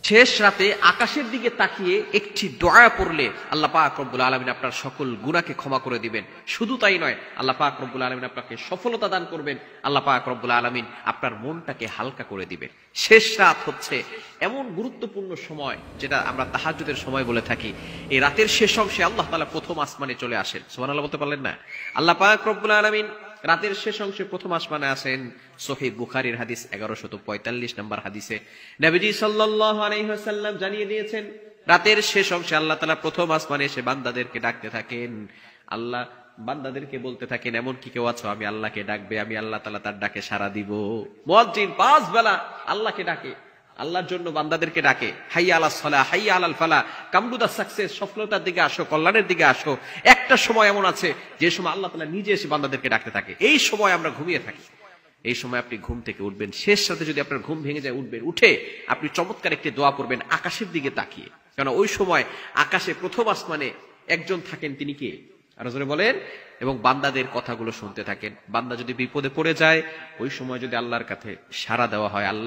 শেষ রাতে আকাশের দিকে তাকিয়ে একটি দোয়া পড়লে আল্লাহ পাক রব্বুল আলামিন আপনার সকল গুনাহকে ক্ষমা করে দিবেন। শুধু তাই নয়, আল্লাহ পাক রব্বুল আলামিন আপনাকে সফলতা দান করবেন। আল্লাহ পাক রব্বুল আলামিন আপনার মনটাকে হালকা করে দিবেন। শেষ রাত হচ্ছে এমন গুরুত্বপূর্ণ সময়, যেটা আমরা তাহাজ্জুদের সময় বলে থাকি। এই রাতের শেষ অংশে আল্লাহ তাআলা প্রথম আসমানে চলে আসেন। সুবহানাল্লাহ বলতে পারলেন না? আল্লাহ পাক রব্বুল আলামিন রাতের শেষ অংশে প্রথম আসমানে আসেন। সহিহ বুখারীর হাদিস 1145 নম্বর হাদিসে নবীজি সাল্লাল্লাহু আলাইহি ওয়াসাল্লাম জানিয়ে দিয়েছেন, রাতের শেষ অংশে আল্লাহ তাআলা প্রথম আসমানে এসে বান্দাদেরকে ডাকতে থাকেন। আল্লাহ বান্দাদেরকে বলতে থাকেন, এমন কি কেউ আছো আমি আল্লাহকে ডাকবে, আমি আল্লাহ তাআলা তার ডাকে সাড়া দিব। মুয়াজ্জিন 5 বেলা আল্লাহকে ডাকে, আল্লাহর জন্য বান্দাদেরকে ডাকে, হাইয়া আলাস সালাহ, হাইয়া আলাল ফালাহ, কাম টু দা সাকসেস, সফলতার দিকে আসো, কল্যাণের দিকে আসো। একটা সময় এমন আছে যে সময় আল্লাহ তাআলা নিজে এসে বান্দাদেরকে ডাকতে থাকে। এই সময় আমরা ঘুমিয়ে থাকি। এই সময় আপনি ঘুম থেকে উঠবেন, শেষ রাতে যদি আপনার ঘুম ভেঙে যায় উঠবেন, উঠে আপনি চমৎকার একটি দোয়া পড়বেন আকাশের দিকে তাকিয়ে। কারণ ওই সময় আকাশে প্রথম আসমানে একজন থাকেন, তিনি কে? আরো জোরে বলেন। এবং বান্দাদের কথাগুলো শুনতে থাকেন। বান্দা যদি বিপদে পড়ে যায়, ওই সময় যদি আল্লাহর কাছে সাড়া দেওয়া হয়, আল্লাহ